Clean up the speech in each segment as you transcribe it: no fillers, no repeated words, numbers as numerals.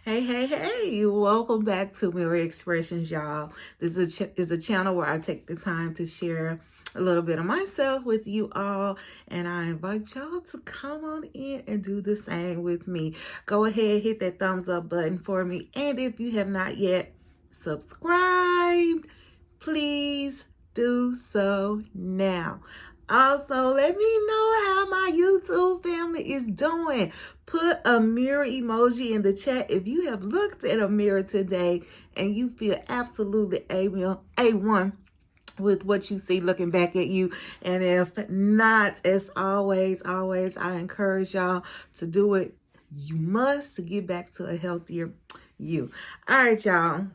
Hey, hey, hey, welcome back to Mirror Expressions, y'all. This is a channel where I take the time to share a little bit of myself with you all, and I invite y'all to come on in and do the same with me. Go ahead, hit that thumbs up button for me, and if you have not yet subscribed, please do so now. Also, let me know how my YouTube family is doing. Put a mirror emoji in the chat if you have looked at a mirror today and you feel absolutely A1 with what you see looking back at you. And if not, as always, I encourage y'all to do it. You must get back to a healthier you. All right, y'all.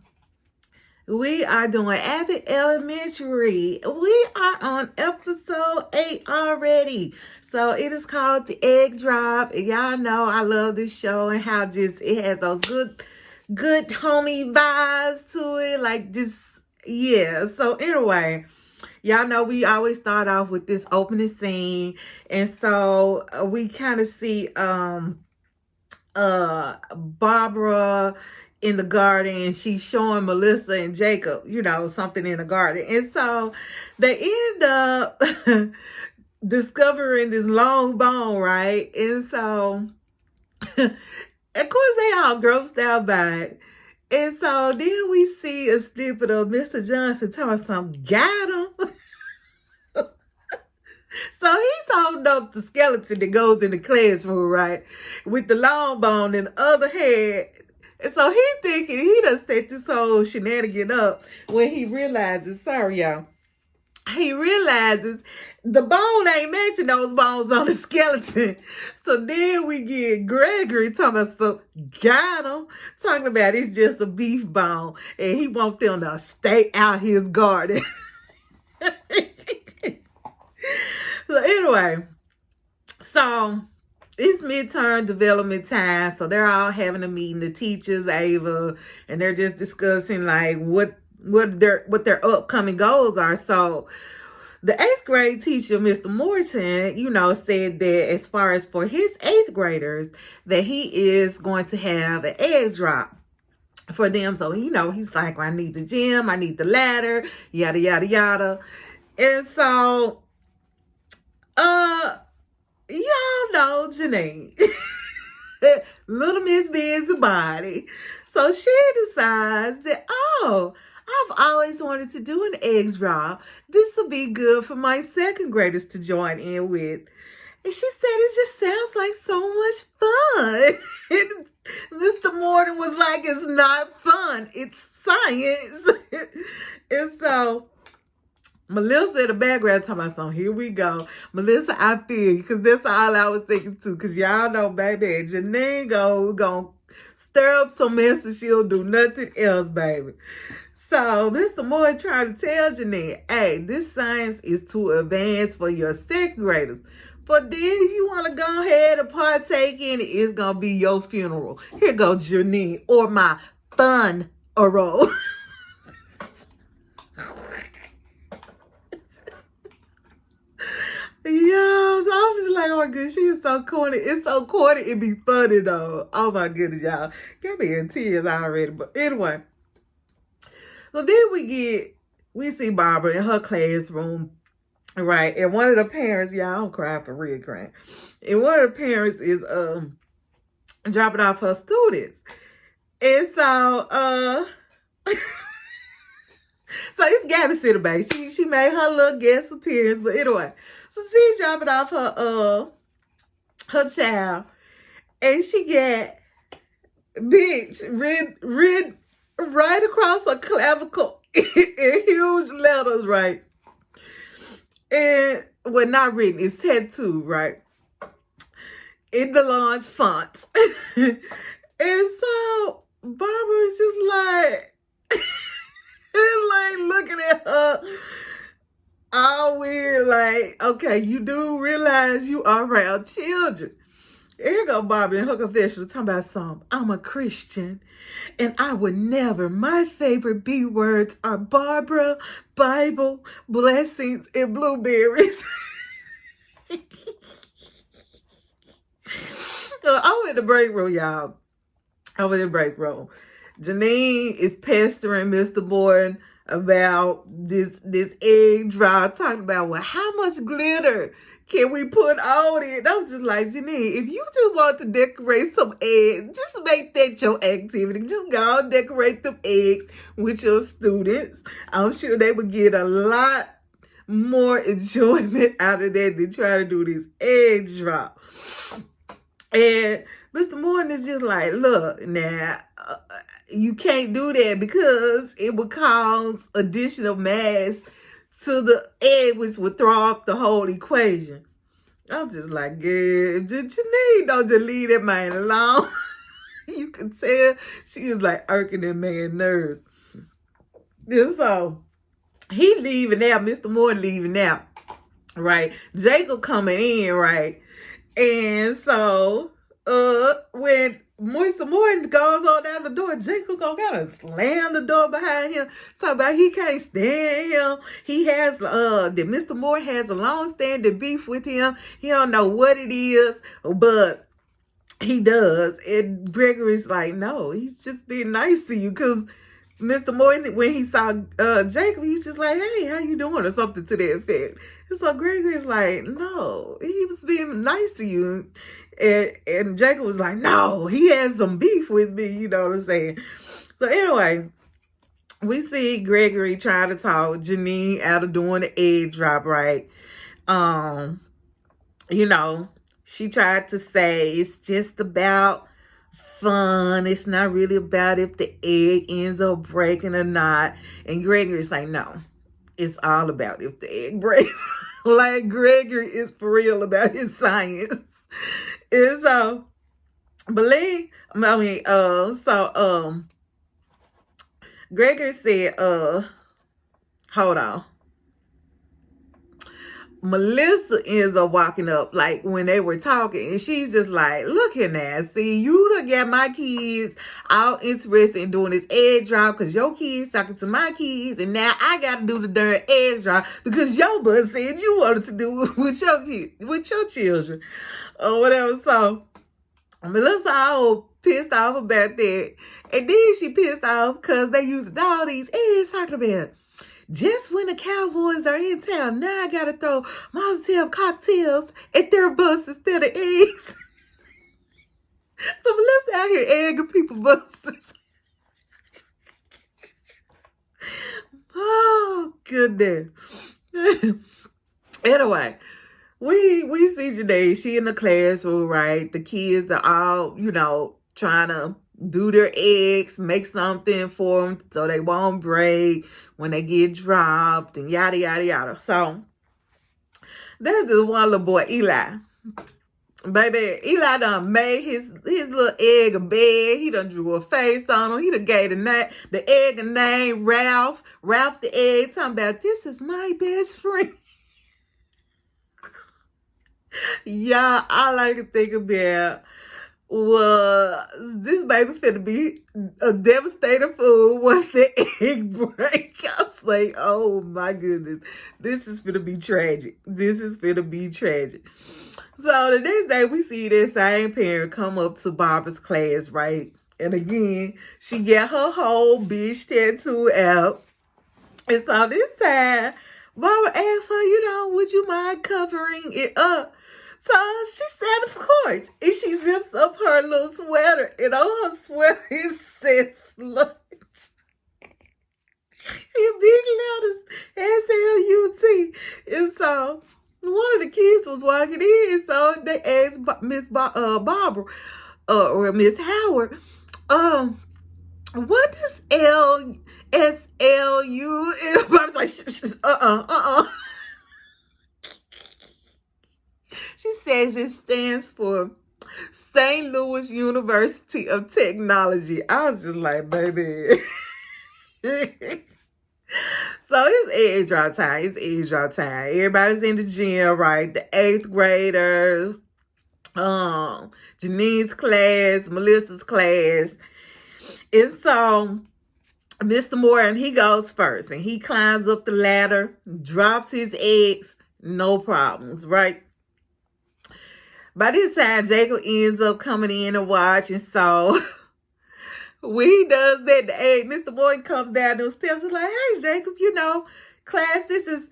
We are doing Abbott Elementary. We are on episode 8 already. So it is called The Egg Drop. And y'all know I love this show and how just it has those good homie vibes to it. Like just, yeah. So anyway, y'all know we always start off with this opening scene. And so we kind of see Barbara in the garden. She's showing Melissa and Jacob, something in the garden. And so they end up discovering this long bone, right? And so, of course, they all grossed out by it. And so then we see a snippet of Mr. Johnson telling something, got him. So he's holding up the skeleton that goes in the classroom, right? With the long bone in the other hand. And so he's thinking he done set this whole shenanigan up when he realizes, sorry y'all, he realizes the bone ain't matching those bones on the skeleton. So then we get Gregory talking about, so got him, talking about it's just a beef bone and he wants them to stay out his garden. So anyway, so it's midterm development time. So they're all having a meeting, the teachers, Ava, and they're just discussing like what their upcoming goals are. So the 8th grade teacher, Mr. Morton, said that as far as for his 8th graders, that he is going to have an egg drop for them. So, he's like, well, I need the gym, I need the ladder, yada, yada, yada. And so, y'all know Janine, Little Miss Busybody. So she decides that, I've always wanted to do an egg drop. This will be good for my 2nd graders to join in with. And she said, it just sounds like so much fun. And Mr. Morton was like, it's not fun, it's science. And so Melissa in the background talking about something. Here we go. Melissa, I feel you, because that's all I was thinking too. Because y'all know, baby, Janine gonna stir up some mess and she'll do nothing else, baby. So Mr. Moore trying to tell Janine, hey, this science is too advanced for your 2nd graders. But then if you want to go ahead and partake in it, it's going to be your funeral. Here goes Janine, or my fun roll. Yeah, so I'm just like, oh my goodness, she is so corny. It's so corny, it be funny though. Oh my goodness, y'all. Got me in tears already. But anyway. So then we see Barbara in her classroom, right? And one of the parents, y'all, don't cry for real crying. And one of the parents is dropping off her students. And so so it's Gabby City, baby. She made her little guest appearance, but anyway. So she's dropping off her child, and she got bitch written right across her clavicle in huge letters, right? And well, not written, it's tattooed, right? In the large font. And so Barbara's just like looking at her all weird, like, okay, you do realize you are around children. Here go Barbara in her confessional talking about something. I'm a Christian and I would never. My favorite B words are Barbara, Bible, blessings, and blueberries. So I'm in the break room, y'all. over the break room. Janine is pestering Mr. Boyd about this egg drop, talking about, well, how much glitter can we put on it? I'm just like, Janine, if you just want to decorate some eggs, just make that your activity. Just go and decorate them eggs with your students. I'm sure they would get a lot more enjoyment out of that than trying to do this egg drop. And Mr. Morton is just like, look, now, you can't do that because it would cause additional mass to the egg, which would throw off the whole equation. I'm just like, girl, Janine, don't just leave that man alone. You can tell she is like irking that man's nerves. And so he leaving out, Mr. Morton leaving out, right? Jacob coming in, right? And so when Mr. Morton goes on down the door, Jacob gonna kind of slam the door behind him. Talk about he can't stand him. He has that Mr. Morton has a long-standing beef with him. He don't know what it is, but he does. And Gregory's like, no, he's just being nice to you. Because Mr. Morton, when he saw Jacob, he's just like, hey, how you doing? Or something to that effect. And so Gregory's like, no, he was being nice to you. And Jacob was like, no, he has some beef with me, you know what I'm saying? So anyway, we see Gregory trying to talk Janine out of doing the egg drop, right? You know, she tried to say it's just about fun. It's not really about if the egg ends up breaking or not. And Gregory's like, no, it's all about if the egg breaks. Like Gregory is for real about his science. And so, Gregory said, hold on. Melissa ends up walking up, like, when they were talking, and she's just like, look here now, see, you done got my kids all interested in doing this egg drop because your kids talking to my kids, and now I got to do the darn egg drop because your bud said you wanted to do it with your kids, with your children, or whatever. So, Melissa all pissed off about that, and then she pissed off because they used all these eggs talking about, just when the Cowboys are in town, now I gotta throw Molotov cocktails at their bus instead of eggs. So Melissa out here egging people buses. Oh, goodness. Anyway, we see Janae, she in the classroom, right? The kids are all, you know, trying to do their eggs, make something for them so they won't break when they get dropped and yada, yada, yada. So there's this one little boy, Eli. Baby, Eli done made his little egg a bed. He done drew a face on him. He done gave the egg a name, Ralph. Ralph the egg, talking about, this is my best friend. Yeah, all I can think about, well, this baby finna be a devastating fool once the egg break. I was like, oh my goodness, this is finna be tragic. This is finna be tragic. So the next day we see that same parent come up to Barbara's class, right? And again, she got her whole bitch tattoo out. And so this time, Barbara asked her, you know, would you mind covering it up? So she said, of course. And she zips up her little sweater. And on her sweater, it says slut. In big letters, SLUT. And so one of the kids was walking in. So they asked Miss Barbara, or Miss Howard, what does LSLU? Barbara's like, She says it stands for St. Louis University of Technology. I was just like, baby. So it's egg drop time. It's egg drop time. Everybody's in the gym, right? The 8th graders, Janine's class, Melissa's class. And so Mr. Morton, he goes first, and he climbs up the ladder, drops his eggs, no problems, right? By this time, Jacob ends up coming in to watch, and so when he does that, Mr. Morgan comes down those steps and like, hey, Jacob, class, this is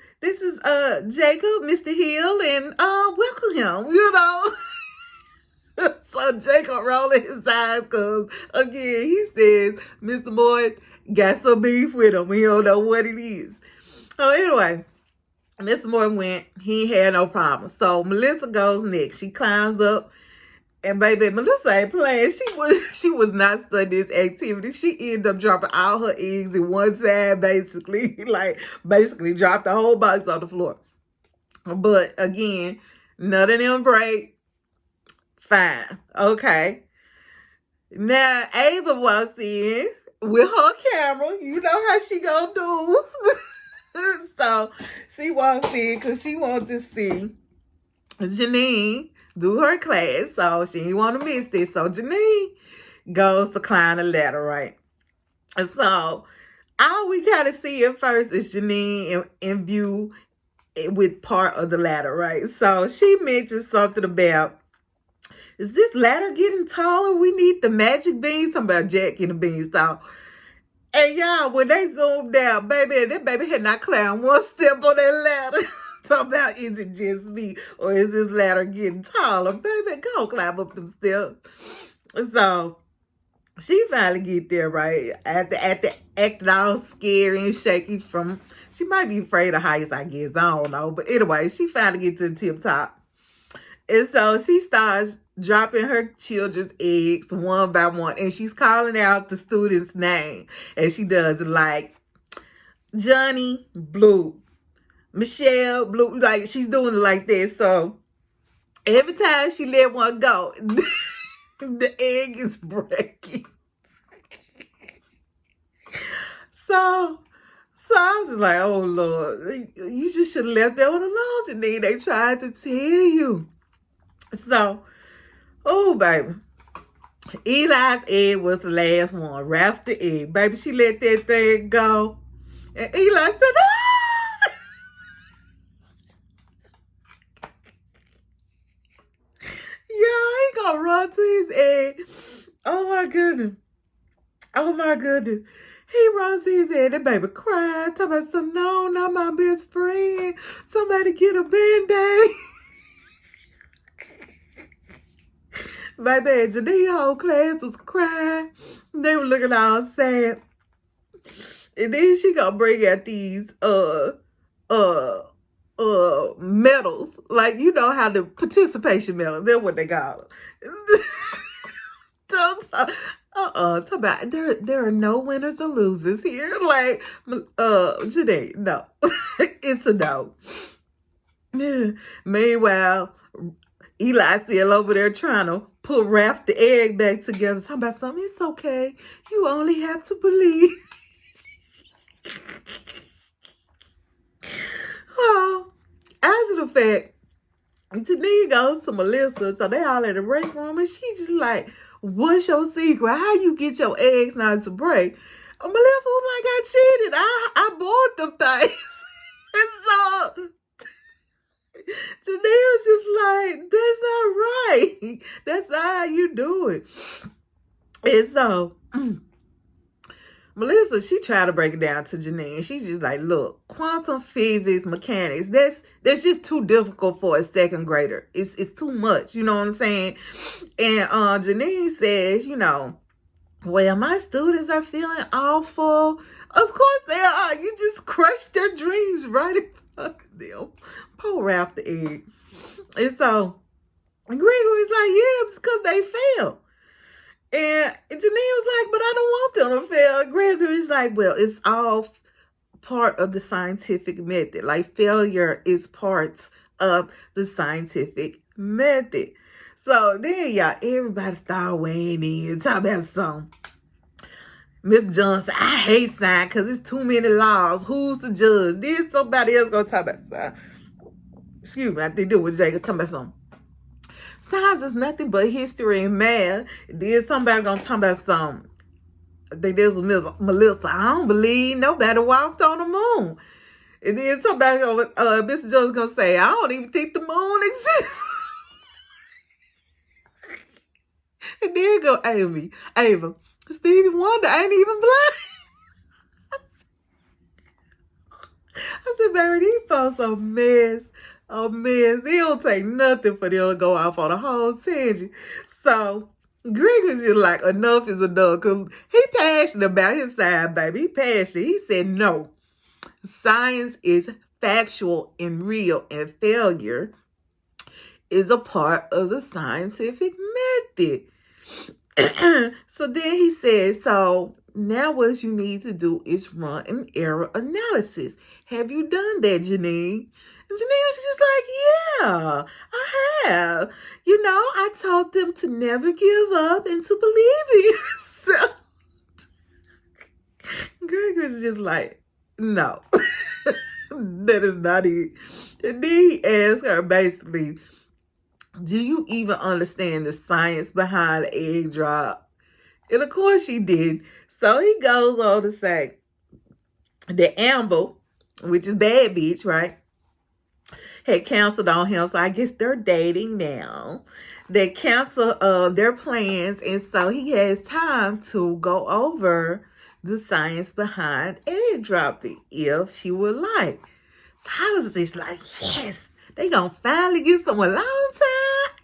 Jacob, Mr. Hill, and welcome him, So Jacob rolling his eyes because, again, he says Mr. Morgan got some beef with him. He don't know what it is. So anyway, Mr. Morgan went. He had no problem. So Melissa goes next. She climbs up. And baby, Melissa ain't playing. She was not studying this activity. She ended up dropping all her eggs in one side, basically. Basically dropped the whole box on the floor. But again, none of them break. Fine. Okay. Now, Ava walks in with her camera. You know how she gonna do. So, she walks in because she wants to see Janine do her class, so she didn't want to miss this. So Janine goes to climb the ladder, right? And so all we kind of see at first is Janine in view with part of the ladder, right? So she mentioned something about, is this ladder getting taller? We need the magic beans. Something about Jack and the beanstalk. And y'all, when they zoomed down, baby, that baby had not climbed one step on that ladder. So now, is it just me, or is this ladder getting taller? Baby, go climb up them steps. So she finally get there, right? After acting all scary and shaky she might be afraid of heights, I guess. I don't know. But anyway, she finally get to the tip top. And so she starts dropping her children's eggs one by one. And she's calling out the student's name. And she does it like Johnny Blue, Michelle Blue, like she's doing it like that. So every time she let one go, the egg is breaking. So I was just like, oh Lord, you just should have left that one alone, Janine. They tried to tell you. So, oh baby, Eli's egg was the last one. Wrapped the egg, baby. She let that thing go, and Eli said, ah! Yeah, he gonna run to his egg. Oh my goodness. Oh my goodness. He runs to his head. That baby cried. Talking about some, no, not my best friend. Somebody get a Band-Aid. Baby, Janine whole class was crying. They were looking all sad. And then she gonna bring out these medals. Like, you know how the participation medals, that's what they call them. Talk about there are no winners or losers here. Like, Janine, no. It's a no. Meanwhile, Eli's still over there trying to wrap the egg back together. Talking about something. It's okay. You only have to believe. Oh, after the fact, Janine goes to Melissa, so they all in the break room, and she's just like, what's your secret? How you get your eggs not to break? And Melissa was like, I cheated. I bought them things. And so Janine was just like, that's not right. That's not how you do it. And so Melissa, she tried to break it down to Janine. She's just like, look, quantum physics, mechanics, that's just too difficult for a second grader. It's too much, you know what I'm saying? And Janine says, well, my students are feeling awful. Of course they are. You just crushed their dreams right in front of them. Pour out the egg. And so Gregory's like, yeah, it's because they failed. And Janine was like, but I don't want them to fail. Gregory's like, well, it's all part of the scientific method. Like, failure is part of the scientific method. So then, y'all, everybody started weighing in, talking about something. Miss Johnson, I hate science because it's too many laws. Who's the judge? Then somebody else gonna talk about science. Excuse me, I think that was Jacob talking about something. Science is nothing but history and math. Then somebody gonna talk about something. I think this was Miss Melissa. I don't believe nobody walked on the moon. And then somebody Mr. Jones gonna say, I don't even think the moon exists. And then go Ava, Stevie Wonder ain't even blind. I said, baby, these folks are mess. A mess. It don't take nothing for them to go off on a whole tangent. So, Greg was just like, enough is enough. Because he passionate about his side, baby. He passionate. He said, no. Science is factual and real, and failure is a part of the scientific method. So then he said, so now what you need to do is run an error analysis. Have you done that, Janine? And Janine was just like, yeah, I have. You know, I told them to never give up and to believe in yourself. Greg was just like, no, that is not it. And then he asked her basically, do you even understand the science behind the egg drop? And of course she did. So he goes on to say that Amber, which is bad bitch, right, had canceled on him. So I guess they're dating now. They cancel their plans. And so he has time to go over the science behind egg dropping if she would like. So I was just like, yes, they gonna finally get some alone time.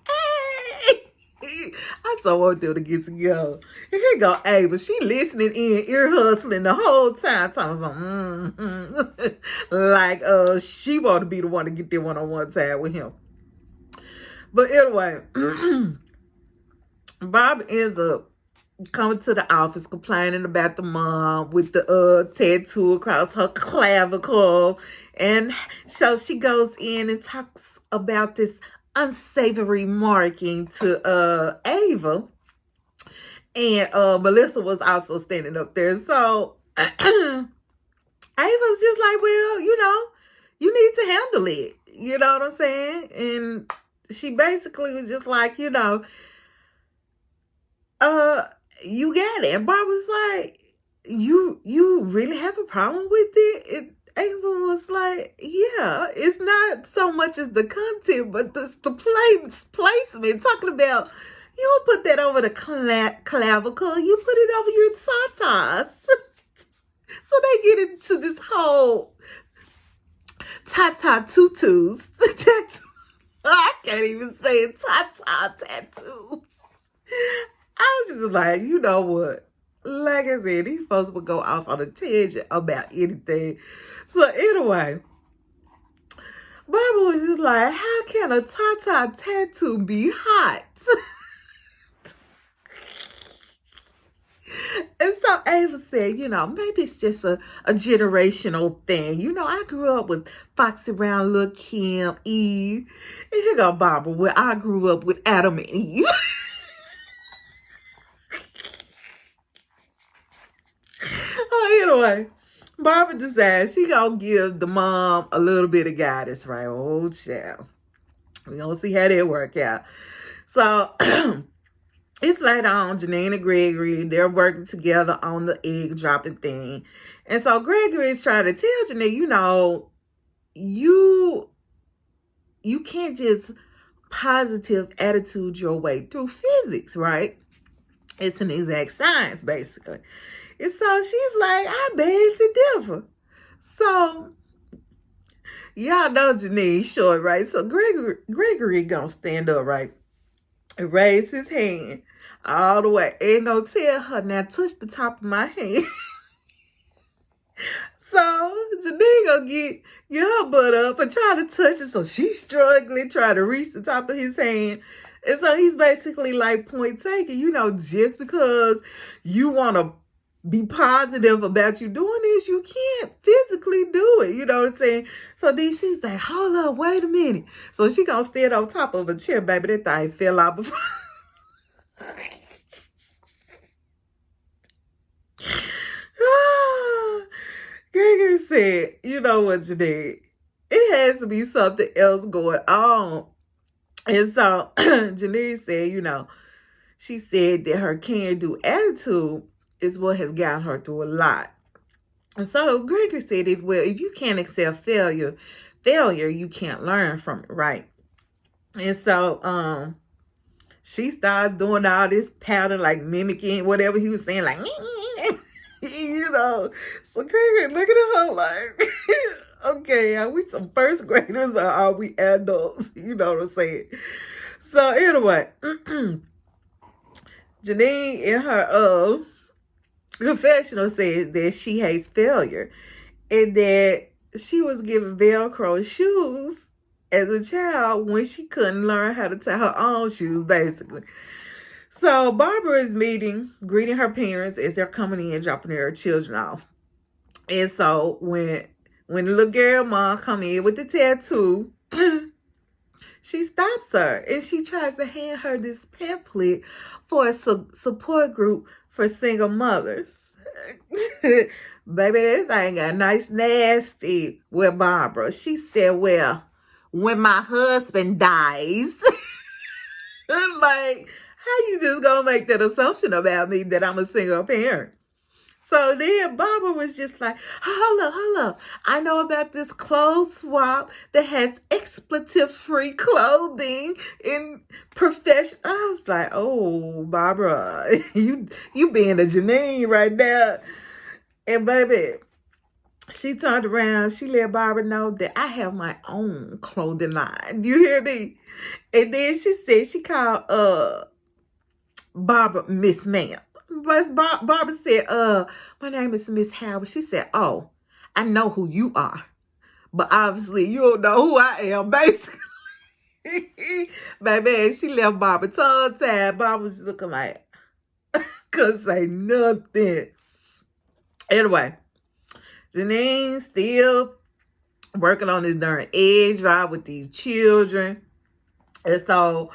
Hey! I so want them to get together. And here go Ava. She listening in, ear hustling the whole time. Like she want to be the one to get there one-on-one time with him. But anyway, Bob ends up coming to the office complaining about the mom with the tattoo across her clavicle. And so she goes in and talks about this unsavory marking to Ava. And Melissa was also standing up there. So Ava's just like, well, you know, you need to handle it. You know what I'm saying? And she basically was just like, you know, you got it. And Bob was like, you really have a problem with it? And Ava was like, yeah, it's not so much as the content, but the placement. Talking about, you don't put that over the clavicle, you put it over your tatas. So they get into this whole tata tutus. I can't even say it, tata tattoos. I was just like, you know what? Like I said, these folks would go off on a tangent about anything. So anyway, Barbara was just like, how can a tata tattoo be hot? And so Ava said, you know, maybe it's just a generational thing. You know, I grew up with Foxy Brown, Lil' Kim, Eve. And here go Barbara, where I grew up with Adam and Eve. Anyway, Barbara decides she gonna give the mom a little bit of guidance, right? Oh, child. We gonna see how that work out. So it's later on, Janine and Gregory, they're working together on the egg dropping thing. And so Gregory is trying to tell Janine, you know, you can't just positive attitude your way through physics, right? It's an exact science, basically. And so she's like, I beg to differ. So, y'all know Janine short, right? So Gregory gonna stand up, right? And raise his hand all the way. Ain't gonna tell her, now touch the top of my hand. So Janine gonna get her butt up and try to touch it. So she's struggling, trying to reach the top of his hand. And so he's basically like, point taken, you know, just because you want to be positive about you doing this, you can't physically do it. You know what I'm saying? So then she's like, hold up, wait a minute. So she gonna stand on top of a chair, baby. That thing fell out before. Gregory said, you know what, Janine? It has to be something else going on. And so Janine said, you know, she said that her can-do attitude is what has gotten her through a lot. And so Gregory said, if you can't accept failure, you can't learn from it, right? And so she starts doing all this pattern, like mimicking whatever he was saying, like, you know. So Gregory looking at her like, okay, are we some first graders or are we adults? You know what I'm saying? So anyway, Janine in her confessional said that she hates failure and that she was given Velcro shoes as a child when she couldn't learn how to tie her own shoes, basically. So Barbara is greeting her parents as they're coming in, dropping their children off. And so when the little girl mom come in with the tattoo, she stops her and she tries to hand her this pamphlet for a support group for single mothers. Baby, this thing got nice nasty with Barbara. She said, well, when my husband dies, I'm like, how you just gonna make that assumption about me that I'm a single parent? So then Barbara was just like, hold up. I know about this clothes swap that has expletive-free clothing in profession. I was like, oh, Barbara, you being a Janine right now. And baby, she turned around. She let Barbara know that I have my own clothing line. You hear me? And then she said she called Barbara Miss Ma'am. But Barbara said, my name is Miss Howard. She said, oh, I know who you are. But obviously you don't know who I am, basically. Baby, she left Barbara tongue-tied. Barbara was looking like, couldn't say nothing. Anyway, Janine still working on this darn egg drive with these children. And so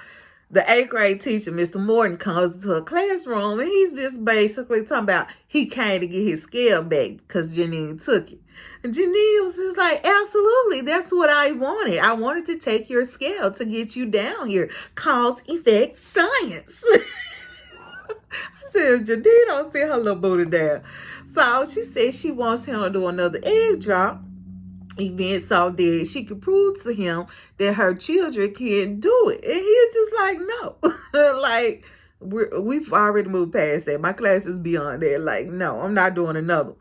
the 8th grade teacher, Mr. Morton, comes to a classroom and he's just basically talking about he came to get his scale back because Janine took it. And Janine was just like, absolutely, that's what I wanted. I wanted to take your scale to get you down here. Cause, effect, science. I said, Janine don't see her little booty down. So she said she wants him to do another egg drop event so that she could prove to him that her children can do it. And he's just like, no. Like, we've already moved past that. My class is beyond that. Like, no, I'm not doing another.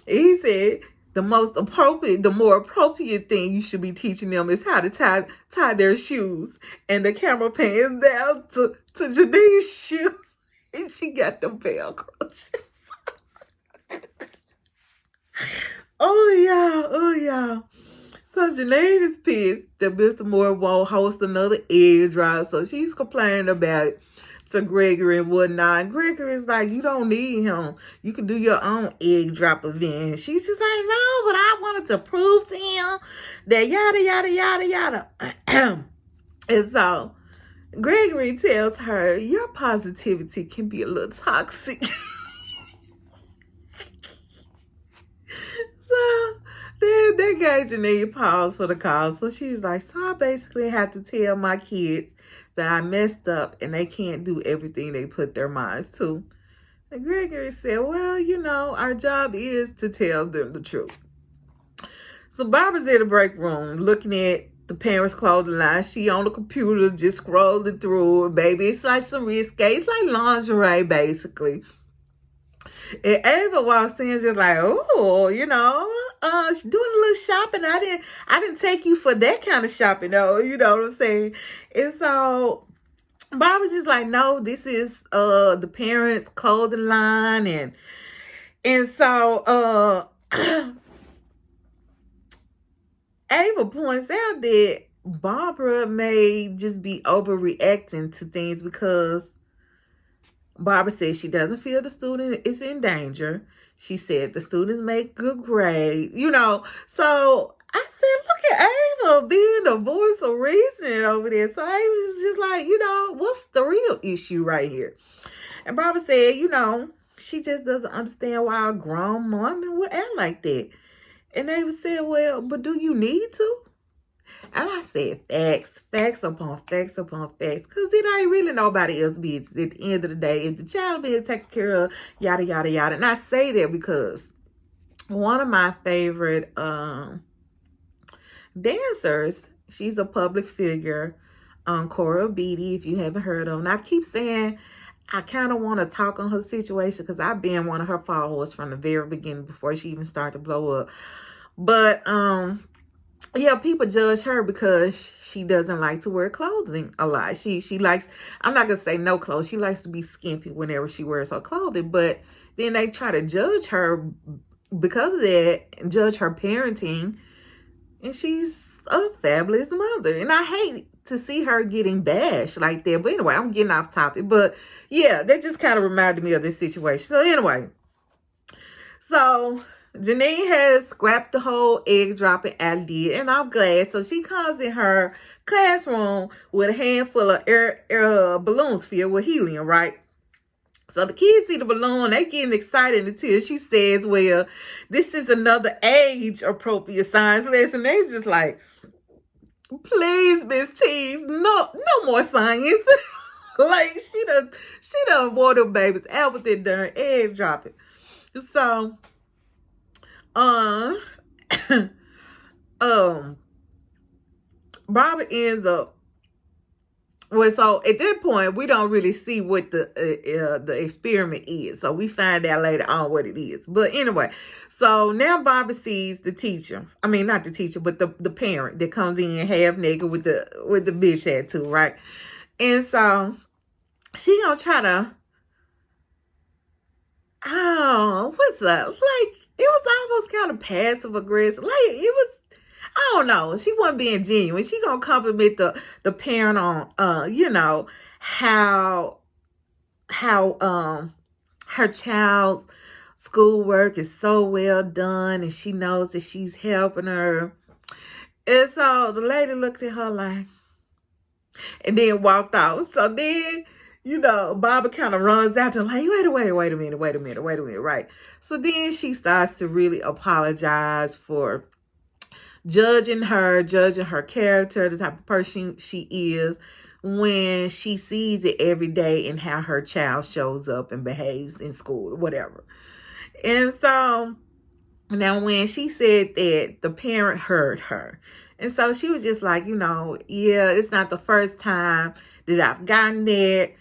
And he said the more appropriate thing you should be teaching them is how to tie their shoes. And the camera pans down to Janine's shoes. And she got them Velcro shoes. Oh, yeah. So Janine is pissed that Mr. Moore won't host another egg drive. So she's complaining about it to Gregory and whatnot. And Gregory's like, you don't need him. You can do your own egg drop event. And she's just like, no, but I wanted to prove to him that yada. And so Gregory tells her, your positivity can be a little toxic. So then they gave Janine pause for the call. So she's like, so I basically have to tell my kids that I messed up and they can't do everything they put their minds to. And Gregory said, well, you know, our job is to tell them the truth. So Barbara's in the break room looking at the parents' clothing line. She on the computer just scrolling through it, baby. It's like some risque. It's like lingerie, basically. And Ava walks in just like, oh, you know, she's doing a little shopping. I didn't take you for that kind of shopping, though. You know what I'm saying? And so Bob was just like, no, this is the parents' clothing line. And so Ava points out that Barbara may just be overreacting to things because Barbara says she doesn't feel the student is in danger. She said the students make good grades, you know. So I said, look at Ava being the voice of reason over there. So Ava was just like, you know, what's the real issue right here? And Barbara said, you know, she just doesn't understand why a grown woman would act like that. And Ava said, well, but do you need to? And I said, facts upon facts. Because it ain't really nobody else's business at the end of the day. If the child being taken care of, yada, yada, yada. And I say that because one of my favorite dancers, she's a public figure. Cora Beatty, if you haven't heard of her. And I keep saying I kind of want to talk on her situation because I've been one of her followers from the very beginning before she even started to blow up. But yeah, people judge her because she doesn't like to wear clothing a lot. She likes, I'm not gonna say no clothes. She likes to be skimpy whenever she wears her clothing. But then they try to judge her because of that, and judge her parenting. And she's a fabulous mother. And I hate to see her getting bashed like that. But anyway, I'm getting off topic. But yeah, that just kind of reminded me of this situation. So anyway, so Janine has scrapped the whole egg dropping idea, and I'm glad. So she comes in her classroom with a handful of air balloons filled with helium, right? So the kids see the balloon, they getting excited until she says, well, this is another age-appropriate science lesson. They just like, please, Miss Tees, no more science. Like, she done wore them babies out with that darn egg dropping. So, Barbara ends up, well, so at that point, we don't really see what the experiment is. So we find out later on what it is. But anyway, so now Barbara sees the teacher. I mean, not the teacher, but the parent that comes in half naked with the bitch tattoo, right? And so she gonna try to, oh, what's up? Like, it was almost kind of passive aggressive. Like, it was, I don't know. She wasn't being genuine. She gonna compliment the parent on, you know, how her child's schoolwork is so well done, and she knows that she's helping her. And so the lady looked at her like, and then walked out. So then, you know, Barbara kind of runs out to like, wait a minute, right? So then she starts to really apologize for judging her character, the type of person she is, when she sees it every day in how her child shows up and behaves in school or whatever. And so now when she said that, the parent heard her. And so she was just like, you know, yeah, it's not the first time that I've gotten that.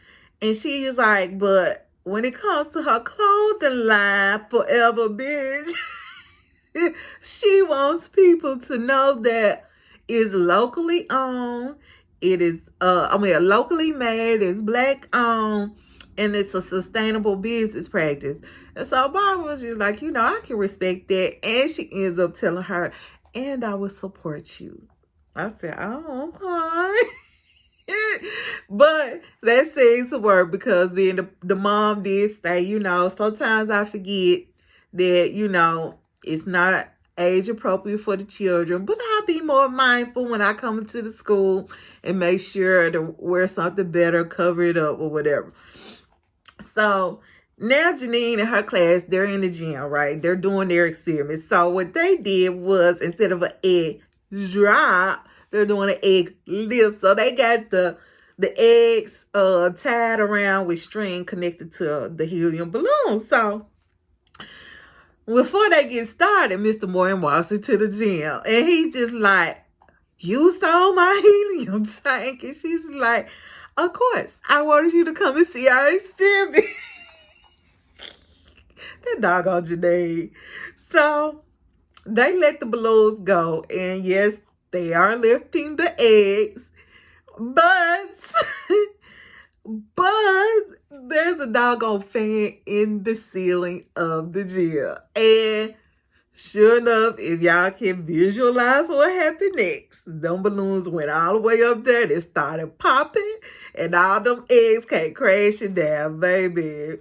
And she was like, but when it comes to her clothing line, Forever Bitch, she wants people to know that it's locally owned. It is, locally made. It's Black owned, and it's a sustainable business practice. And so Barbara was just like, you know, I can respect that. And she ends up telling her, and I will support you. I said, oh, okay. But that seems to work, because then the mom did say, you know, sometimes I forget that, you know, it's not age appropriate for the children, but I'll be more mindful when I come into the school and make sure to wear something better, cover it up or whatever. So now Janine and her class, they're in the gym, right? They're doing their experiments. So what they did was, instead of an egg drop, they're doing an egg lift. So they got the eggs tied around with string connected to the helium balloon. So before they get started, Mr. Morgan walks into the gym, and he's just like, you stole my helium tank. And she's like, of course, I wanted you to come and see our experiment. That doggone Janae. So they let the balloons go, and yes, they are lifting the eggs, but there's a doggone fan in the ceiling of the gym. And sure enough, if y'all can visualize what happened next, them balloons went all the way up there. They started popping, and all them eggs came crashing down, baby.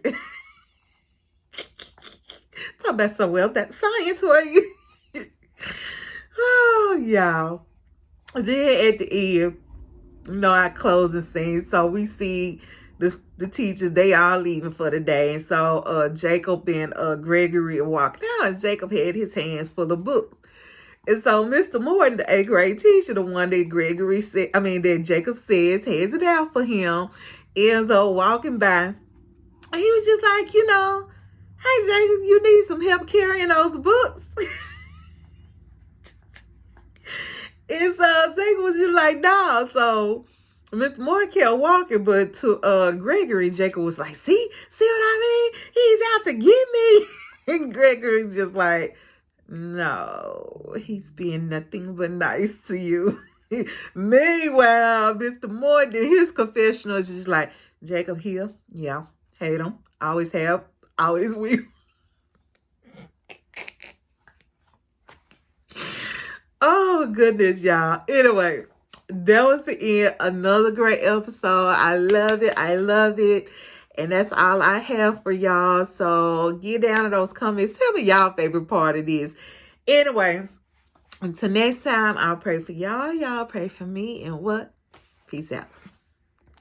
Talk about so well, that science for you. Oh, y'all. Then at the end, you know, our closing scene. So we see the teachers, they all leaving for the day. And so Jacob and Gregory are walking out, and Jacob had his hands full of books. And so Mr. Morton, the 8th grade teacher, the one that that Jacob says has it out for him, ends up walking by. And he was just like, you know, hey, Jacob, you need some help carrying those books? And so Jacob was just like, no. So Mr. Moore kept walking, but to Gregory, Jacob was like, see what I mean? He's out to get me. And Gregory's just like, no, he's being nothing but nice to you. Meanwhile, Mr. Moore did his confessional. Is just like, Jacob here, yeah, hate him, always have, always will. Oh, goodness, y'all. Anyway, that was the end. Another great episode. I love it. I love it. And that's all I have for y'all. So get down in those comments. Tell me y'all favorite part of this. Anyway, until next time, I'll pray for y'all. Y'all pray for me. And what? Peace out.